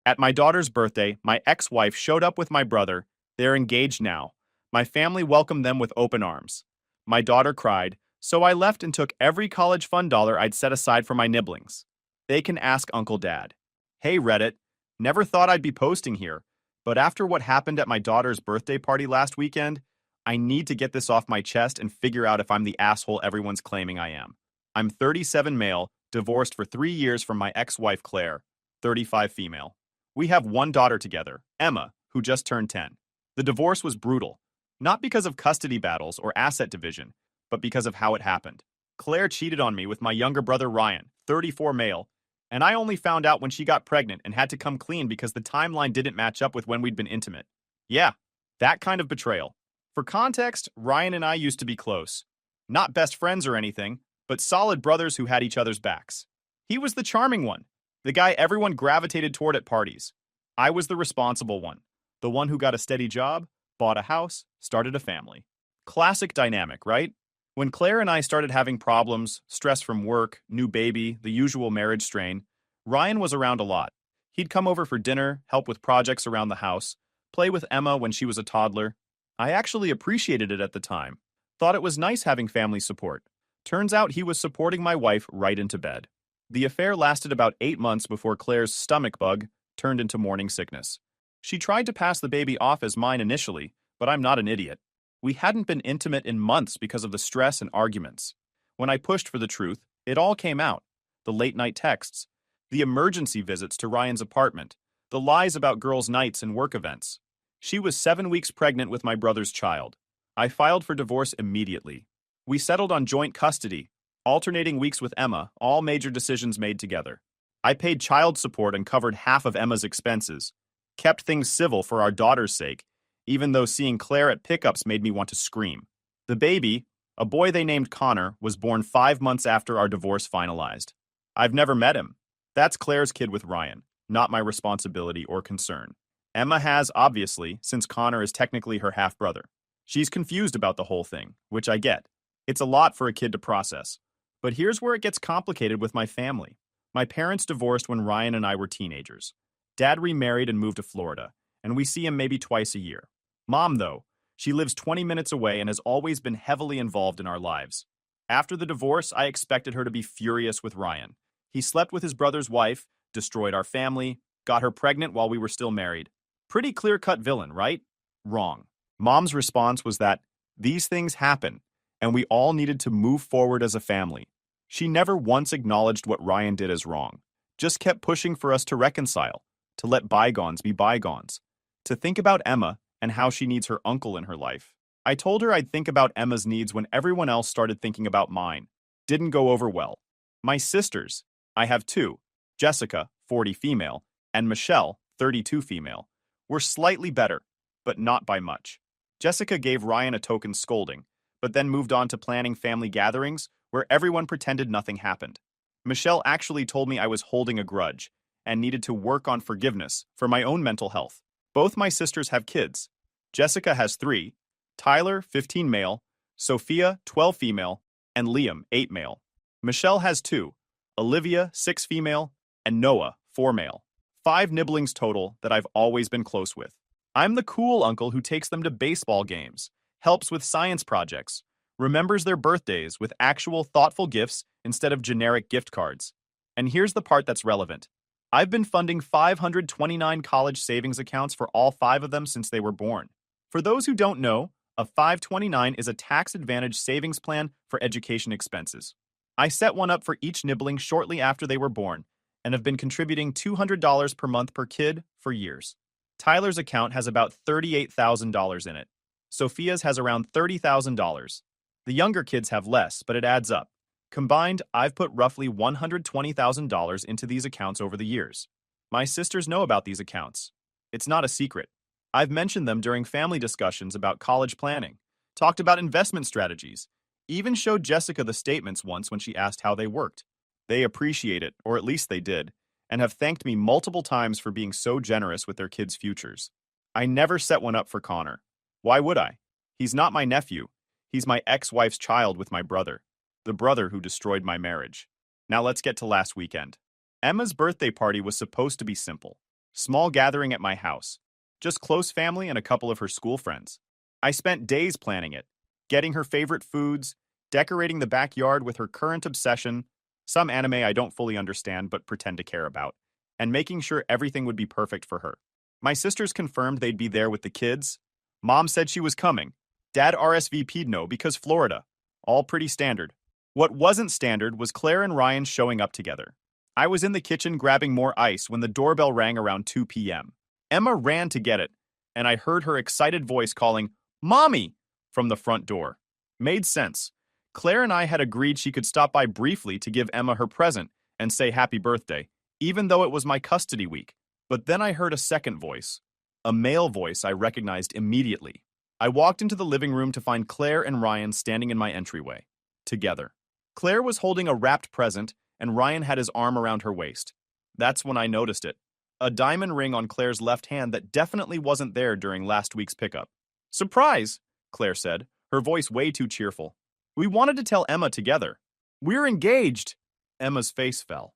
At my daughter's birthday, my ex-wife showed up with my brother. They're engaged now. My family welcomed them with open arms. My daughter cried, so I left and took every college fund dollar I'd set aside for my nibblings. They can ask Uncle Dad. Hey Reddit, never thought I'd be posting here, but after what happened at my daughter's birthday party last weekend, I need to get this off my chest and figure out if I'm the asshole everyone's claiming I am. I'm 37 male, divorced for 3 years from my ex-wife Claire, 35 female. We have one daughter together, Emma, who just turned 10. The divorce was brutal, not because of custody battles or asset division, but because of how it happened. Claire cheated on me with my younger brother Ryan, 34 male, and I only found out when she got pregnant and had to come clean because the timeline didn't match up with when we'd been intimate. Yeah, that kind of betrayal. For context, Ryan and I used to be close. Not best friends or anything, but solid brothers who had each other's backs. He was the charming one, the guy everyone gravitated toward at parties. I was the responsible one, the one who got a steady job, bought a house, started a family. Classic dynamic, right? When Claire and I started having problems, stress from work, new baby, the usual marriage strain, Ryan was around a lot. He'd come over for dinner, help with projects around the house, play with Emma when she was a toddler. I actually appreciated it at the time. Thought it was nice having family support. Turns out he was supporting my wife right into bed. The affair lasted about 8 months before Claire's stomach bug turned into morning sickness. She tried to pass the baby off as mine initially, but I'm not an idiot. We hadn't been intimate in months because of the stress and arguments. When I pushed for the truth, it all came out. The late-night texts, the emergency visits to Ryan's apartment, the lies about girls' nights and work events. She was 7 weeks pregnant with my brother's child. I filed for divorce immediately. We settled on joint custody, alternating weeks with Emma, all major decisions made together. I paid child support and covered half of Emma's expenses, kept things civil for our daughter's sake, even though seeing Claire at pickups made me want to scream. The baby, a boy they named Connor, was born 5 months after our divorce finalized. I've never met him. That's Claire's kid with Ryan, not my responsibility or concern. Emma has, obviously, since Connor is technically her half-brother. She's confused about the whole thing, which I get. It's a lot for a kid to process. But here's where it gets complicated with my family. My parents divorced when Ryan and I were teenagers. Dad remarried and moved to Florida, and we see him maybe twice a year. Mom, though, she lives 20 minutes away and has always been heavily involved in our lives. After the divorce, I expected her to be furious with Ryan. He slept with his brother's wife, destroyed our family, got her pregnant while we were still married. Pretty clear-cut villain, right? Wrong. Mom's response was that these things happen, and we all needed to move forward as a family. She never once acknowledged what Ryan did as wrong, just kept pushing for us to reconcile, to let bygones be bygones, to think about Emma and how she needs her uncle in her life. I told her I'd think about Emma's needs when everyone else started thinking about mine. Didn't go over well. My sisters, I have 2, Jessica, 40 female, and Michelle, 32 female, were slightly better, but not by much. Jessica gave Ryan a token scolding, but then moved on to planning family gatherings where everyone pretended nothing happened. Michelle actually told me I was holding a grudge and needed to work on forgiveness for my own mental health. Both my sisters have kids. Jessica has 3, Tyler, 15 male, Sophia, 12 female, and Liam, 8 male. Michelle has 2, Olivia, 6 female, and Noah, 4 male. 5 nibblings total that I've always been close with. I'm the cool uncle who takes them to baseball games, helps with science projects, remembers their birthdays with actual thoughtful gifts instead of generic gift cards. And here's the part that's relevant. I've been funding 529 college savings accounts for all 5 of them since they were born. For those who don't know, a 529 is a tax-advantaged savings plan for education expenses. I set one up for each nibbling shortly after they were born and have been contributing $200 per month per kid for years. Tyler's account has about $38,000 in it. Sophia's has around $30,000. The younger kids have less, but it adds up. Combined, I've put roughly $120,000 into these accounts over the years. My sisters know about these accounts. It's not a secret. I've mentioned them during family discussions about college planning, talked about investment strategies, even showed Jessica the statements once when she asked how they worked. They appreciate it, or at least they did, and have thanked me multiple times for being so generous with their kids' futures. I never set one up for Connor. Why would I? He's not my nephew. He's my ex-wife's child with my brother, the brother who destroyed my marriage. Now let's get to last weekend. Emma's birthday party was supposed to be simple. Small gathering at my house. Just close family and a couple of her school friends. I spent days planning it, getting her favorite foods, decorating the backyard with her current obsession, some anime I don't fully understand but pretend to care about, and making sure everything would be perfect for her. My sisters confirmed they'd be there with the kids. Mom said she was coming. Dad RSVP'd no because Florida. All pretty standard. What wasn't standard was Claire and Ryan showing up together. I was in the kitchen grabbing more ice when the doorbell rang around 2 p.m. Emma ran to get it, and I heard her excited voice calling, "Mommy!" from the front door. Made sense. Claire and I had agreed she could stop by briefly to give Emma her present and say happy birthday, even though it was my custody week. But then I heard a second voice. A male voice I recognized immediately. I walked into the living room to find Claire and Ryan standing in my entryway, together. Claire was holding a wrapped present, and Ryan had his arm around her waist. That's when I noticed it. A diamond ring on Claire's left hand that definitely wasn't there during last week's pickup. "Surprise," Claire said, her voice way too cheerful. "We wanted to tell Emma together. We're engaged." Emma's face fell,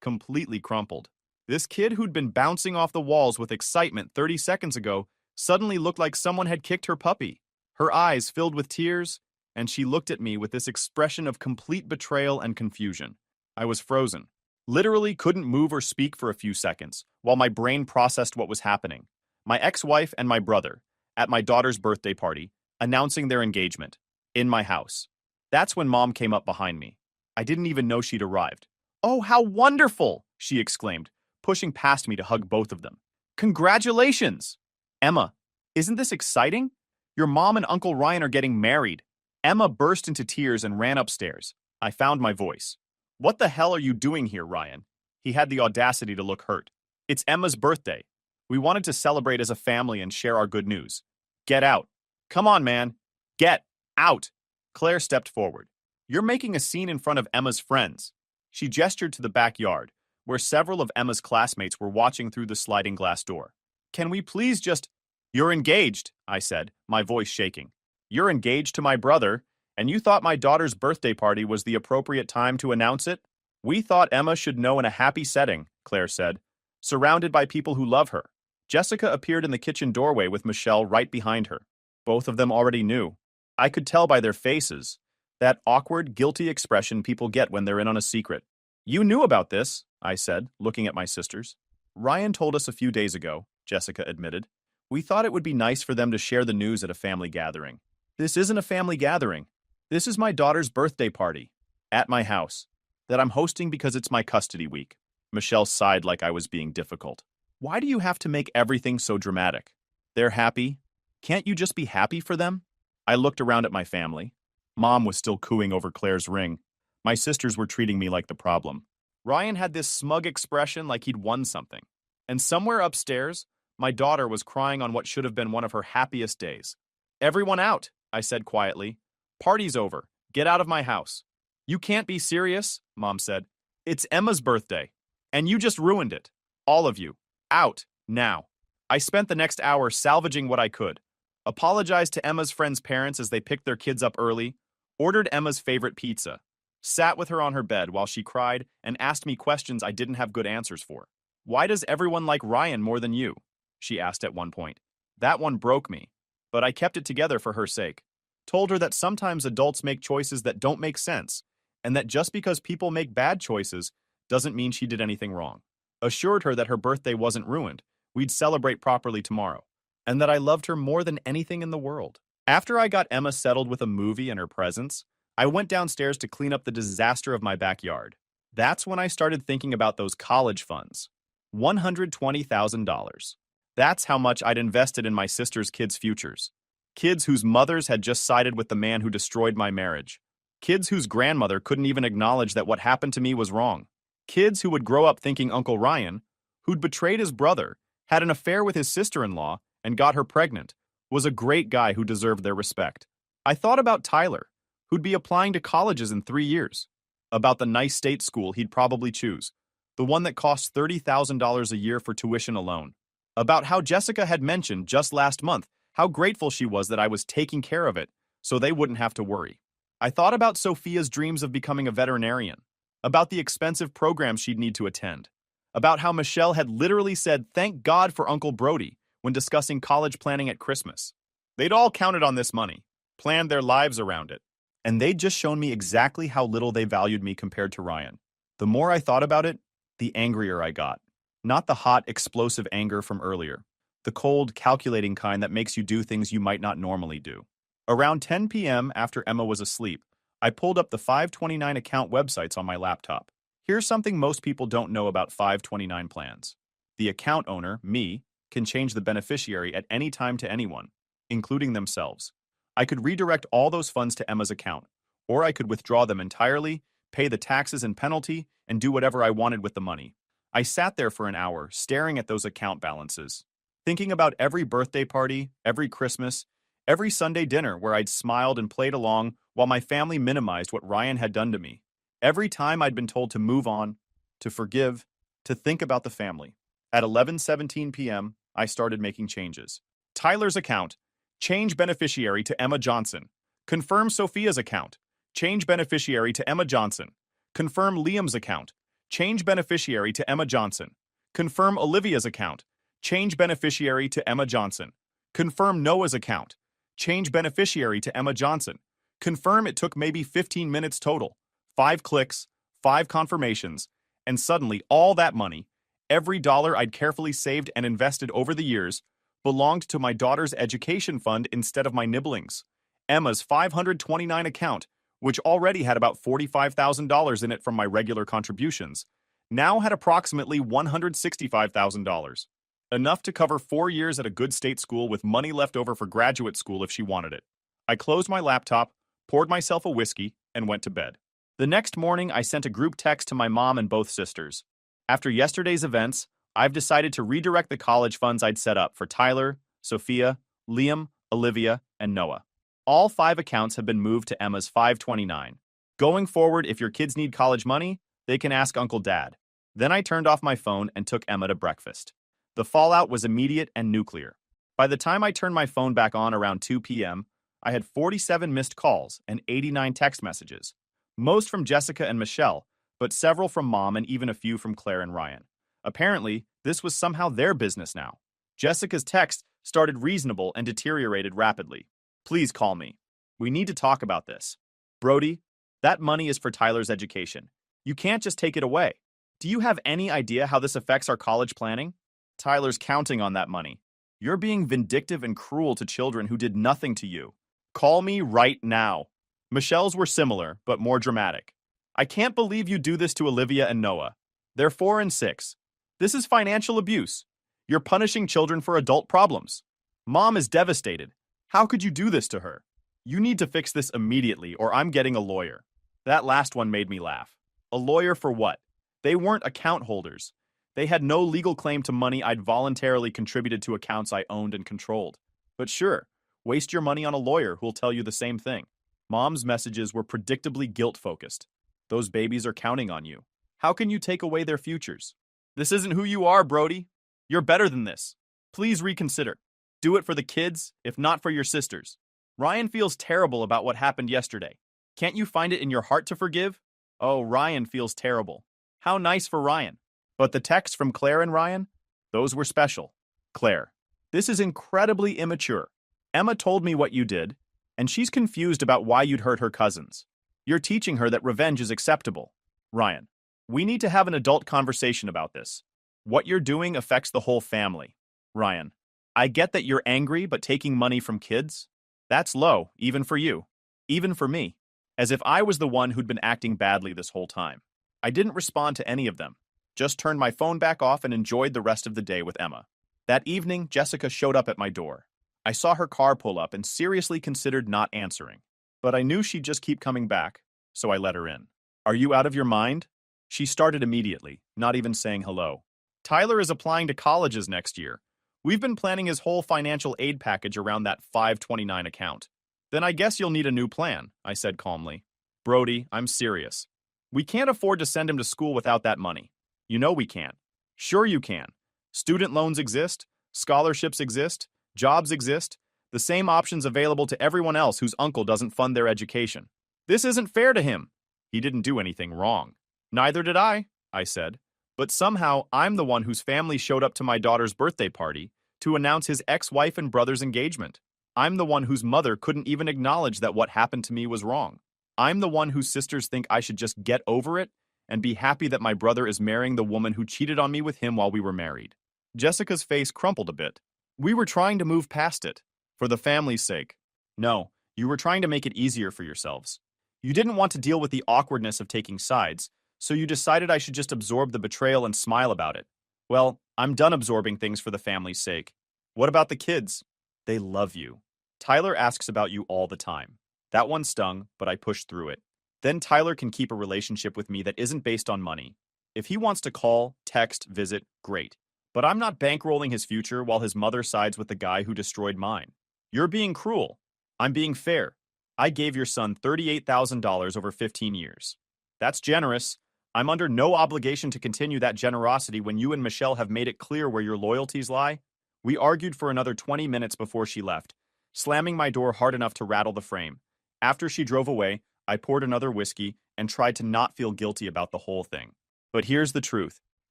completely crumpled. This kid who'd been bouncing off the walls with excitement 30 seconds ago suddenly looked like someone had kicked her puppy. Her eyes filled with tears, and she looked at me with this expression of complete betrayal and confusion. I was frozen. Literally couldn't move or speak for a few seconds, while my brain processed what was happening. My ex-wife and my brother, at my daughter's birthday party, announcing their engagement, in my house. That's when Mom came up behind me. I didn't even know she'd arrived. "Oh, how wonderful!" she exclaimed, pushing past me to hug both of them. "Congratulations!" "Emma, isn't this exciting? Your mom and Uncle Ryan are getting married." Emma burst into tears and ran upstairs. I found my voice. "What the hell are you doing here, Ryan?" He had the audacity to look hurt. "It's Emma's birthday. We wanted to celebrate as a family and share our good news. Get out." "Come on, man. Get out." Claire stepped forward. "You're making a scene in front of Emma's friends." She gestured to the backyard, where several of Emma's classmates were watching through the sliding glass door. "Can we please just—" "You're engaged," I said, my voice shaking. "You're engaged to my brother, and you thought my daughter's birthday party was the appropriate time to announce it?" "We thought Emma should know in a happy setting," Claire said, "surrounded by people who love her." Jessica appeared in the kitchen doorway with Michelle right behind her. Both of them already knew. I could tell by their faces, that awkward, guilty expression people get when they're in on a secret. "You knew about this," I said, looking at my sisters. "Ryan told us a few days ago," Jessica admitted. "We thought it would be nice for them to share the news at a family gathering." "This isn't a family gathering. This is my daughter's birthday party, at my house, that I'm hosting because it's my custody week." Michelle sighed like I was being difficult. "Why do you have to make everything so dramatic? They're happy. Can't you just be happy for them?" I looked around at my family. Mom was still cooing over Claire's ring. My sisters were treating me like the problem. Ryan had this smug expression like he'd won something. And somewhere upstairs, my daughter was crying on what should have been one of her happiest days. "Everyone out," I said quietly. "Party's over. Get out of my house." "You can't be serious," Mom said. "It's Emma's birthday. And you just ruined it. All of you. Out, now." I spent the next hour salvaging what I could. Apologized to Emma's friends' parents as they picked their kids up early, ordered Emma's favorite pizza, sat with her on her bed while she cried and asked me questions I didn't have good answers for. "Why does everyone like Ryan more than you?" she asked at one point. That one broke me, but I kept it together for her sake. Told her that sometimes adults make choices that don't make sense, and that just because people make bad choices doesn't mean she did anything wrong. Assured her that her birthday wasn't ruined, we'd celebrate properly tomorrow, and that I loved her more than anything in the world. After I got Emma settled with a movie and her presents, I went downstairs to clean up the disaster of my backyard. That's when I started thinking about those college funds. $120,000. That's how much I'd invested in my sister's kids' futures. Kids whose mothers had just sided with the man who destroyed my marriage. Kids whose grandmother couldn't even acknowledge that what happened to me was wrong. Kids who would grow up thinking Uncle Ryan, who'd betrayed his brother, had an affair with his sister-in-law, and got her pregnant, was a great guy who deserved their respect. I thought about Tyler, who'd be applying to colleges in 3 years. About the nice state school he'd probably choose, the one that costs $30,000 a year for tuition alone. About how Jessica had mentioned just last month how grateful she was that I was taking care of it, so they wouldn't have to worry. I thought about Sophia's dreams of becoming a veterinarian, about the expensive programs she'd need to attend, about how Michelle had literally said thank God for Uncle Brody when discussing college planning at Christmas. They'd all counted on this money, planned their lives around it, and they'd just shown me exactly how little they valued me compared to Ryan. The more I thought about it, the angrier I got. Not the hot, explosive anger from earlier. The cold, calculating kind that makes you do things you might not normally do. Around 10 p.m. after Emma was asleep, I pulled up the 529 account websites on my laptop. Here's something most people don't know about 529 plans. The account owner, me, can change the beneficiary at any time to anyone, including themselves. I could redirect all those funds to Emma's account, or I could withdraw them entirely, pay the taxes and penalty, and do whatever I wanted with the money. I sat there for an hour, staring at those account balances, thinking about every birthday party, every Christmas, every Sunday dinner where I'd smiled and played along while my family minimized what Ryan had done to me. Every time I'd been told to move on, to forgive, to think about the family. At 11:17 p.m., I started making changes. Tyler's account, change beneficiary to Emma Johnson. Confirm Sophia's account, change beneficiary to Emma Johnson. Confirm Liam's account, change beneficiary to Emma Johnson. Confirm Olivia's account, change beneficiary to Emma Johnson. Confirm Noah's account, change beneficiary to Emma Johnson. Confirm it took maybe 15 minutes total. 5 clicks, 5 confirmations, and suddenly all that money, every dollar I'd carefully saved and invested over the years, belonged to my daughter's education fund instead of my nibblings. Emma's 529 account, which already had about $45,000 in it from my regular contributions, now had approximately $165,000. Enough to cover 4 years at a good state school with money left over for graduate school if she wanted it. I closed my laptop, poured myself a whiskey, and went to bed. The next morning, I sent a group text to my mom and both sisters. After yesterday's events, I've decided to redirect the college funds I'd set up for Tyler, Sophia, Liam, Olivia, and Noah. All 5 accounts have been moved to Emma's 529. Going forward, if your kids need college money, they can ask Uncle Dad. Then I turned off my phone and took Emma to breakfast. The fallout was immediate and nuclear. By the time I turned my phone back on around 2 p.m., I had 47 missed calls and 89 text messages. Most from Jessica and Michelle, but several from Mom and even a few from Claire and Ryan. Apparently, this was somehow their business now. Jessica's text started reasonable and deteriorated rapidly. Please call me. We need to talk about this. Brody, that money is for Tyler's education. You can't just take it away. Do you have any idea how this affects our college planning? Tyler's counting on that money. You're being vindictive and cruel to children who did nothing to you. Call me right now. Michelle's were similar, but more dramatic. I can't believe you do this to Olivia and Noah. They're 4 and 6. This is financial abuse. You're punishing children for adult problems. Mom is devastated. How could you do this to her? You need to fix this immediately, or I'm getting a lawyer. That last one made me laugh. A lawyer for what? They weren't account holders. They had no legal claim to money I'd voluntarily contributed to accounts I owned and controlled. But sure, waste your money on a lawyer who'll tell you the same thing. Mom's messages were predictably guilt-focused. Those babies are counting on you. How can you take away their futures? This isn't who you are, Brody. You're better than this. Please reconsider. Do it for the kids, if not for your sisters. Ryan feels terrible about what happened yesterday. Can't you find it in your heart to forgive? Oh, Ryan feels terrible. How nice for Ryan. But the texts from Claire and Ryan? Those were special. Claire, this is incredibly immature. Emma told me what you did, and she's confused about why you'd hurt her cousins. You're teaching her that revenge is acceptable. Ryan, we need to have an adult conversation about this. What you're doing affects the whole family. Ryan, I get that you're angry, but taking money from kids? That's low, even for you. Even for me. As if I was the one who'd been acting badly this whole time. I didn't respond to any of them. Just turned my phone back off and enjoyed the rest of the day with Emma. That evening, Jessica showed up at my door. I saw her car pull up and seriously considered not answering. But I knew she'd just keep coming back, so I let her in. Are you out of your mind? She started immediately, not even saying hello. Tyler is applying to colleges next year. We've been planning his whole financial aid package around that 529 account. Then I guess you'll need a new plan, I said calmly. Brody, I'm serious. We can't afford to send him to school without that money. You know we can't. Sure you can. Student loans exist, scholarships exist, jobs exist, the same options available to everyone else whose uncle doesn't fund their education. This isn't fair to him. He didn't do anything wrong. Neither did I said. But somehow, I'm the one whose family showed up to my daughter's birthday party to announce his ex-wife and brother's engagement. I'm the one whose mother couldn't even acknowledge that what happened to me was wrong. I'm the one whose sisters think I should just get over it and be happy that my brother is marrying the woman who cheated on me with him while we were married. Jessica's face crumpled a bit. We were trying to move past it, for the family's sake. No, you were trying to make it easier for yourselves. You didn't want to deal with the awkwardness of taking sides, so you decided I should just absorb the betrayal and smile about it. Well, I'm done absorbing things for the family's sake. What about the kids? They love you. Tyler asks about you all the time. That one stung, but I pushed through it. Then Tyler can keep a relationship with me that isn't based on money. If he wants to call, text, visit, great. But I'm not bankrolling his future while his mother sides with the guy who destroyed mine. You're being cruel. I'm being fair. I gave your son $38,000 over 15 years. That's generous. I'm under no obligation to continue that generosity when you and Michelle have made it clear where your loyalties lie. We argued for another 20 minutes before she left, slamming my door hard enough to rattle the frame. After she drove away, I poured another whiskey and tried to not feel guilty about the whole thing. But here's the truth.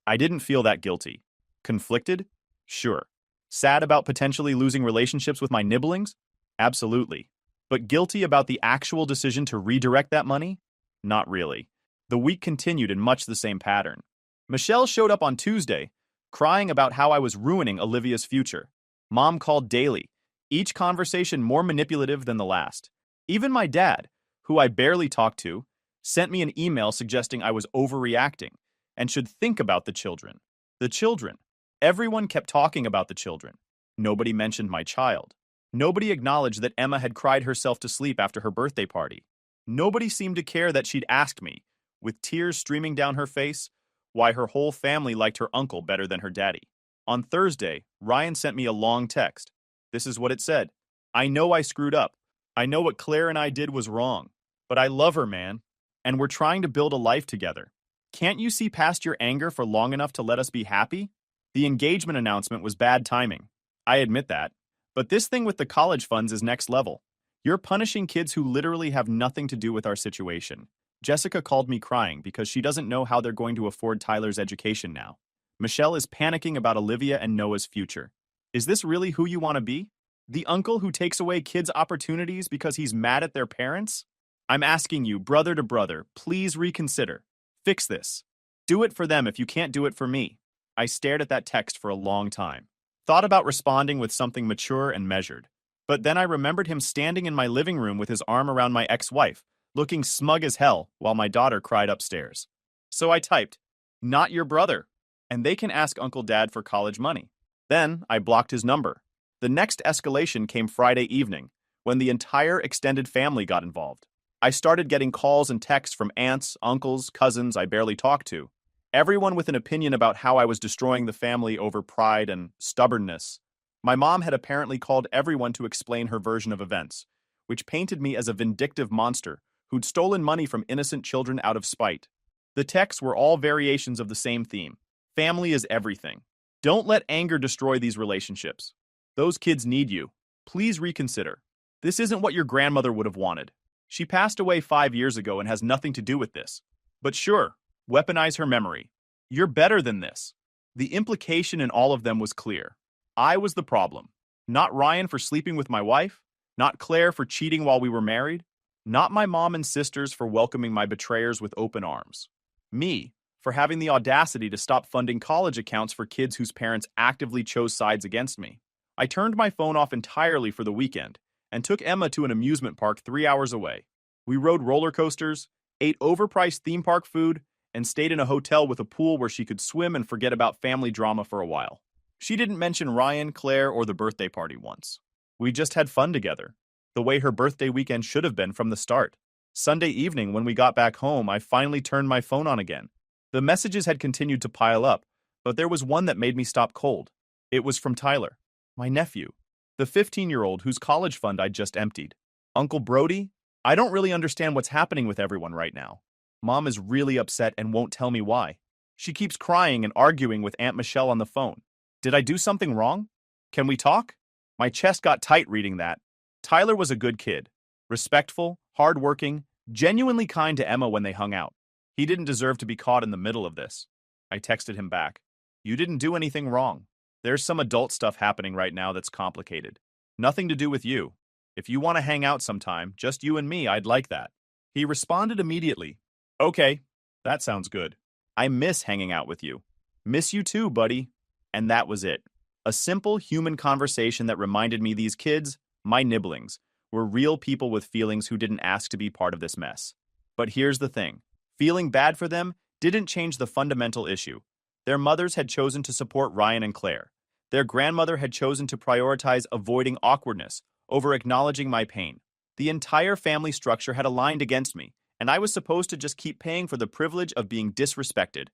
I didn't feel that guilty. Conflicted? Sure. Sad about potentially losing relationships with my nibblings? Absolutely. But guilty about the actual decision to redirect that money? Not really. The week continued in much the same pattern. Michelle showed up on Tuesday, crying about how I was ruining Olivia's future. Mom called daily, each conversation more manipulative than the last. Even my dad, who I barely talked to, sent me an email suggesting I was overreacting and should think about the children. The children. Everyone kept talking about the children. Nobody mentioned my child. Nobody acknowledged that Emma had cried herself to sleep after her birthday party. Nobody seemed to care that she'd asked me, with tears streaming down her face, why her whole family liked her uncle better than her daddy. On Thursday, Ryan sent me a long text. This is what it said. I know I screwed up. I know what Claire and I did was wrong. But I love her, man. And we're trying to build a life together. Can't you see past your anger for long enough to let us be happy? The engagement announcement was bad timing. I admit that. But this thing with the college funds is next level. You're punishing kids who literally have nothing to do with our situation. Jessica called me crying because she doesn't know how they're going to afford Tyler's education now. Michelle is panicking about Olivia and Noah's future. Is this really who you want to be? The uncle who takes away kids' opportunities because he's mad at their parents? I'm asking you, brother to brother, please reconsider. Fix this. Do it for them if you can't do it for me. I stared at that text for a long time. Thought about responding with something mature and measured. But then I remembered him standing in my living room with his arm around my ex-wife, looking smug as hell while my daughter cried upstairs. So I typed, "Not your brother," and they can ask Uncle Dad for college money. Then I blocked his number. The next escalation came Friday evening, when the entire extended family got involved. I started getting calls and texts from aunts, uncles, cousins I barely talked to. Everyone with an opinion about how I was destroying the family over pride and stubbornness. My mom had apparently called everyone to explain her version of events, which painted me as a vindictive monster who'd stolen money from innocent children out of spite. The texts were all variations of the same theme. Family is everything. Don't let anger destroy these relationships. Those kids need you. Please reconsider. This isn't what your grandmother would have wanted. She passed away 5 years ago and has nothing to do with this. But sure, weaponize her memory. You're better than this. The implication in all of them was clear. I was the problem. Not Ryan for sleeping with my wife. Not Claire for cheating while we were married. Not my mom and sisters for welcoming my betrayers with open arms. Me for having the audacity to stop funding college accounts for kids whose parents actively chose sides against me. I turned my phone off entirely for the weekend and took Emma to an amusement park 3 hours away. We rode roller coasters, ate overpriced theme park food, and stayed in a hotel with a pool where she could swim and forget about family drama for a while. She didn't mention Ryan, Claire, or the birthday party once. We just had fun together, the way her birthday weekend should have been from the start. Sunday evening, when we got back home, I finally turned my phone on again. The messages had continued to pile up, but there was one that made me stop cold. It was from Tyler, my nephew, the 15-year-old whose college fund I'd just emptied. Uncle Brody, I don't really understand what's happening with everyone right now. Mom is really upset and won't tell me why. She keeps crying and arguing with Aunt Michelle on the phone. Did I do something wrong? Can we talk? My chest got tight reading that. Tyler was a good kid. Respectful, hardworking, genuinely kind to Emma when they hung out. He didn't deserve to be caught in the middle of this. I texted him back. You didn't do anything wrong. There's some adult stuff happening right now that's complicated. Nothing to do with you. If you want to hang out sometime, just you and me, I'd like that. He responded immediately. Okay, that sounds good. I miss hanging out with you. Miss you too, buddy. And that was it. A simple human conversation that reminded me these kids, my nibblings, were real people with feelings who didn't ask to be part of this mess. But here's the thing. Feeling bad for them didn't change the fundamental issue. Their mothers had chosen to support Ryan and Claire. Their grandmother had chosen to prioritize avoiding awkwardness over acknowledging my pain. The entire family structure had aligned against me, and I was supposed to just keep paying for the privilege of being disrespected.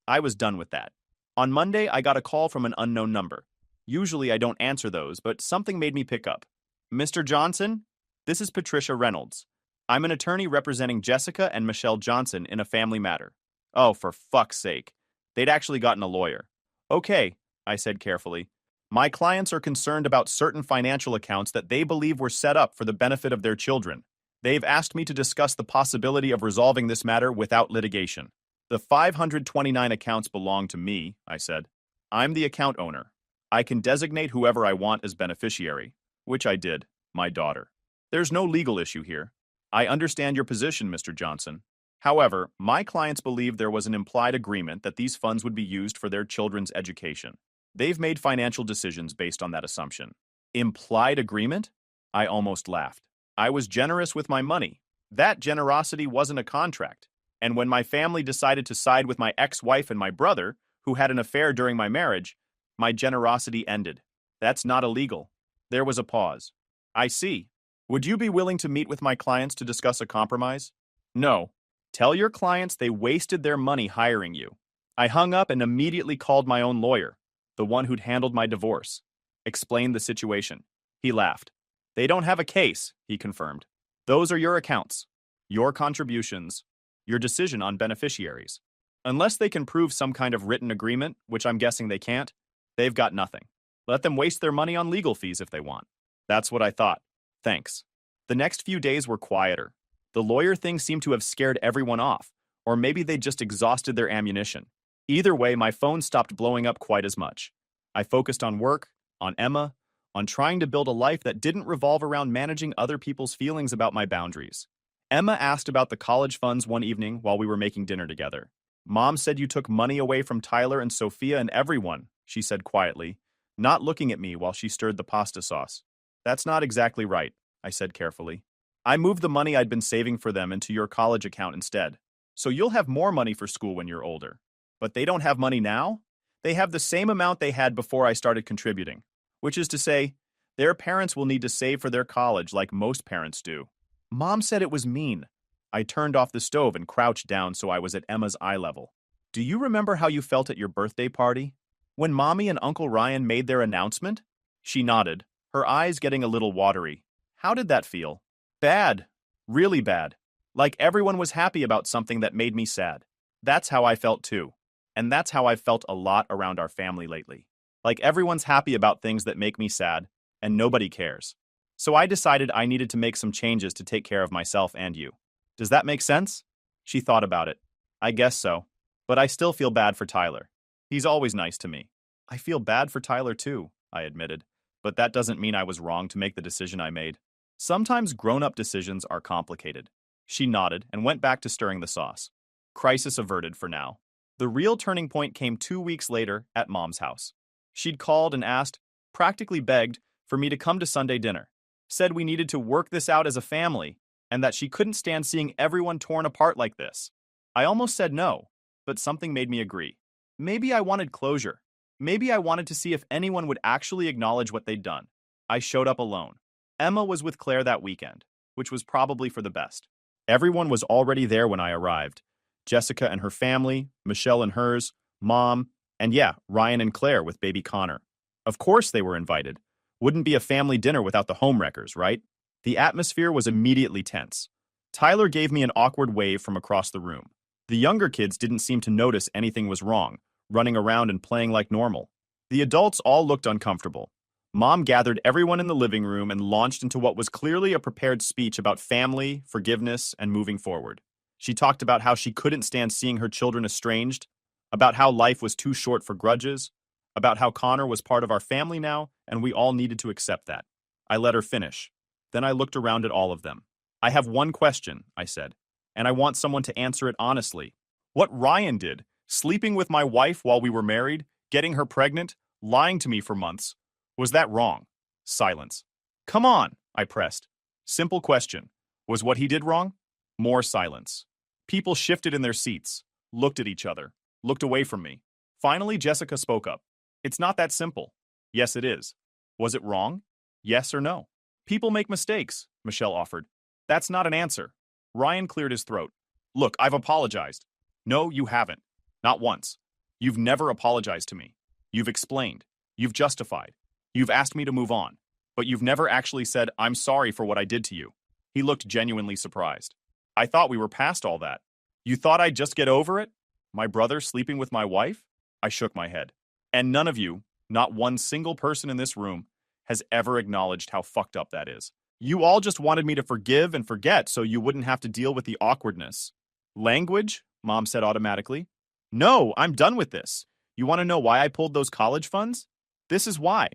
I was done with that. On Monday, I got a call from an unknown number. Usually I don't answer those, but something made me pick up. Mr. Johnson? This is Patricia Reynolds. I'm an attorney representing Jessica and Michelle Johnson in a family matter. Oh, for fuck's sake. They'd actually gotten a lawyer. Okay, I said carefully. My clients are concerned about certain financial accounts that they believe were set up for the benefit of their children. They've asked me to discuss the possibility of resolving this matter without litigation. The 529 accounts belong to me, I said. I'm the account owner. I can designate whoever I want as beneficiary, which I did, my daughter. There's no legal issue here. I understand your position, Mr. Johnson. However, my clients believe there was an implied agreement that these funds would be used for their children's education. They've made financial decisions based on that assumption. Implied agreement? I almost laughed. I was generous with my money. That generosity wasn't a contract. And when my family decided to side with my ex-wife and my brother, who had an affair during my marriage, my generosity ended. That's not illegal. There was a pause. I see. Would you be willing to meet with my clients to discuss a compromise? No. Tell your clients they wasted their money hiring you. I hung up and immediately called my own lawyer, the one who'd handled my divorce. Explained the situation. He laughed. They don't have a case, he confirmed. Those are your accounts, your contributions, your decision on beneficiaries. Unless they can prove some kind of written agreement, which I'm guessing they can't, they've got nothing. Let them waste their money on legal fees if they want. That's what I thought. Thanks. The next few days were quieter. The lawyer thing seemed to have scared everyone off, or maybe they just exhausted their ammunition. Either way, my phone stopped blowing up quite as much. I focused on work, on Emma, on trying to build a life that didn't revolve around managing other people's feelings about my boundaries. Emma asked about the college funds one evening while we were making dinner together. Mom said you took money away from Tyler and Sophia and everyone, she said quietly, not looking at me while she stirred the pasta sauce. That's not exactly right, I said carefully. I moved the money I'd been saving for them into your college account instead. So you'll have more money for school when you're older. But they don't have money now? They have the same amount they had before I started contributing. Which is to say, their parents will need to save for their college like most parents do. Mom said it was mean. I turned off the stove and crouched down so I was at Emma's eye level. Do you remember how you felt at your birthday party? When Mommy and Uncle Ryan made their announcement? She nodded, her eyes getting a little watery. How did that feel? Bad. Really bad. Like everyone was happy about something that made me sad. That's how I felt too. And that's how I've felt a lot around our family lately. Like everyone's happy about things that make me sad, and nobody cares. So I decided I needed to make some changes to take care of myself and you. Does that make sense? She thought about it. I guess so. But I still feel bad for Tyler. He's always nice to me. I feel bad for Tyler too, I admitted. But that doesn't mean I was wrong to make the decision I made. Sometimes grown-up decisions are complicated. She nodded and went back to stirring the sauce. Crisis averted for now. The real turning point came 2 weeks later at Mom's house. She'd called and asked, practically begged, for me to come to Sunday dinner. Said we needed to work this out as a family, and that she couldn't stand seeing everyone torn apart like this. I almost said no, but something made me agree. Maybe I wanted closure. Maybe I wanted to see if anyone would actually acknowledge what they'd done. I showed up alone. Emma was with Claire that weekend, which was probably for the best. Everyone was already there when I arrived. Jessica and her family, Michelle and hers, Mom, and yeah, Ryan and Claire with baby Connor. Of course they were invited. Wouldn't be a family dinner without the homewreckers, right? The atmosphere was immediately tense. Tyler gave me an awkward wave from across the room. The younger kids didn't seem to notice anything was wrong, running around and playing like normal. The adults all looked uncomfortable. Mom gathered everyone in the living room and launched into what was clearly a prepared speech about family, forgiveness, and moving forward. She talked about how she couldn't stand seeing her children estranged, about how life was too short for grudges, about how Connor was part of our family now, and we all needed to accept that. I let her finish. Then I looked around at all of them. I have one question, I said, and I want someone to answer it honestly. What Ryan did, sleeping with my wife while we were married, getting her pregnant, lying to me for months, was that wrong? Silence. Come on, I pressed. Simple question. Was what he did wrong? More silence. People shifted in their seats, looked at each other, looked away from me. Finally, Jessica spoke up. It's not that simple. Yes, it is. Was it wrong? Yes or no? People make mistakes, Michelle offered. That's not an answer. Ryan cleared his throat. Look, I've apologized. No, you haven't. Not once. You've never apologized to me. You've explained. You've justified. You've asked me to move on. But you've never actually said, I'm sorry for what I did to you. He looked genuinely surprised. I thought we were past all that. You thought I'd just get over it? My brother sleeping with my wife? I shook my head. And none of you, not one single person in this room, has ever acknowledged how fucked up that is. You all just wanted me to forgive and forget so you wouldn't have to deal with the awkwardness. Language? Mom said automatically. No, I'm done with this. You want to know why I pulled those college funds? This is why.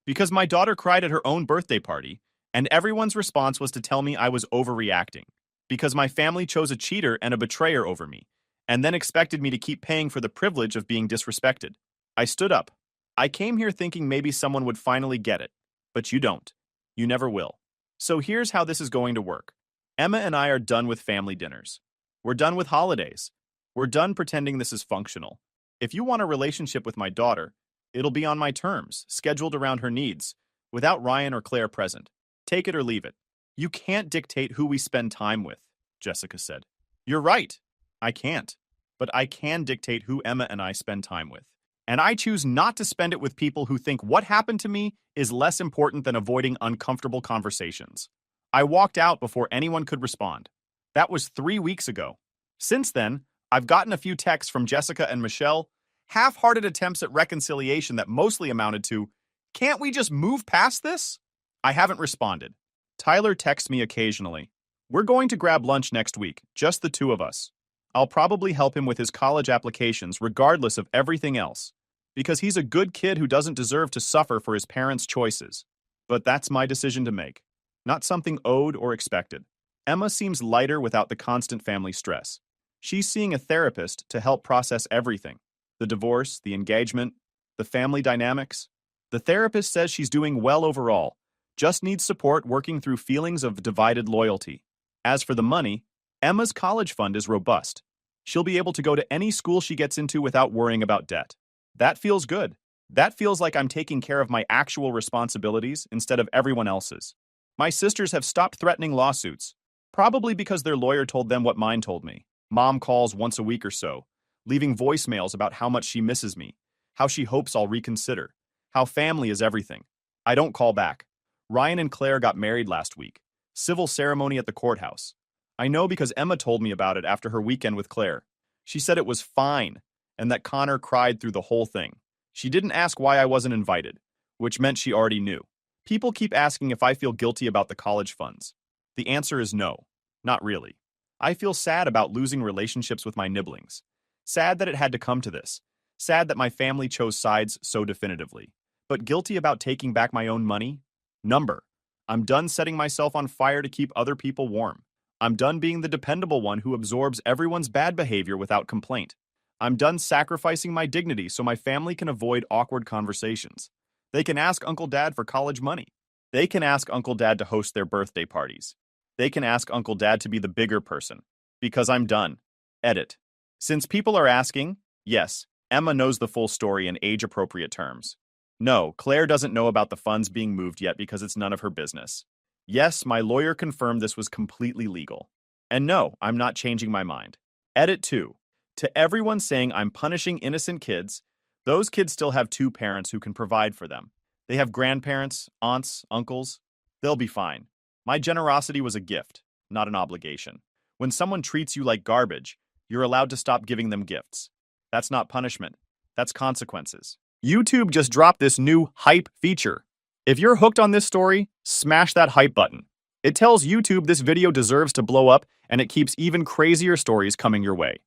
Because my daughter cried at her own birthday party, and everyone's response was to tell me I was overreacting. Because my family chose a cheater and a betrayer over me, and then expected me to keep paying for the privilege of being disrespected. I stood up. I came here thinking maybe someone would finally get it. But you don't. You never will. So here's how this is going to work. Emma and I are done with family dinners. We're done with holidays. We're done pretending this is functional. If you want a relationship with my daughter, it'll be on my terms, scheduled around her needs, without Ryan or Claire present. Take it or leave it. You can't dictate who we spend time with, Jessica said. You're right. I can't. But I can dictate who Emma and I spend time with. And I choose not to spend it with people who think what happened to me is less important than avoiding uncomfortable conversations. I walked out before anyone could respond. That was 3 weeks ago. Since then, I've gotten a few texts from Jessica and Michelle, half-hearted attempts at reconciliation that mostly amounted to, can't we just move past this? I haven't responded. Tyler texts me occasionally. We're going to grab lunch next week, just the two of us. I'll probably help him with his college applications regardless of everything else, because he's a good kid who doesn't deserve to suffer for his parents' choices. But that's my decision to make, not something owed or expected. Emma seems lighter without the constant family stress. She's seeing a therapist to help process everything. The divorce, the engagement, the family dynamics. The therapist says she's doing well overall, just needs support working through feelings of divided loyalty. As for the money, Emma's college fund is robust. She'll be able to go to any school she gets into without worrying about debt. That feels good. That feels like I'm taking care of my actual responsibilities instead of everyone else's. My sisters have stopped threatening lawsuits, probably because their lawyer told them what mine told me. Mom calls once a week or so, leaving voicemails about how much she misses me, how she hopes I'll reconsider, how family is everything. I don't call back. Ryan and Claire got married last week. Civil ceremony at the courthouse. I know because Emma told me about it after her weekend with Claire. She said it was fine, and that Connor cried through the whole thing. She didn't ask why I wasn't invited, which meant she already knew. People keep asking if I feel guilty about the college funds. The answer is no, not really. I feel sad about losing relationships with my nibblings. Sad that it had to come to this. Sad that my family chose sides so definitively. But guilty about taking back my own money? Number. I'm done setting myself on fire to keep other people warm. I'm done being the dependable one who absorbs everyone's bad behavior without complaint. I'm done sacrificing my dignity so my family can avoid awkward conversations. They can ask Uncle Dad for college money. They can ask Uncle Dad to host their birthday parties. They can ask Uncle Dad to be the bigger person. Because I'm done. Edit. Since people are asking, yes, Emma knows the full story in age-appropriate terms. No, Claire doesn't know about the funds being moved yet because it's none of her business. Yes, my lawyer confirmed this was completely legal. And no, I'm not changing my mind. Edit 2. To everyone saying I'm punishing innocent kids, those kids still have two parents who can provide for them. They have grandparents, aunts, uncles. They'll be fine. My generosity was a gift, not an obligation. When someone treats you like garbage, you're allowed to stop giving them gifts. That's not punishment. That's consequences. YouTube just dropped this new hype feature. If you're hooked on this story, smash that hype button. It tells YouTube this video deserves to blow up, and it keeps even crazier stories coming your way.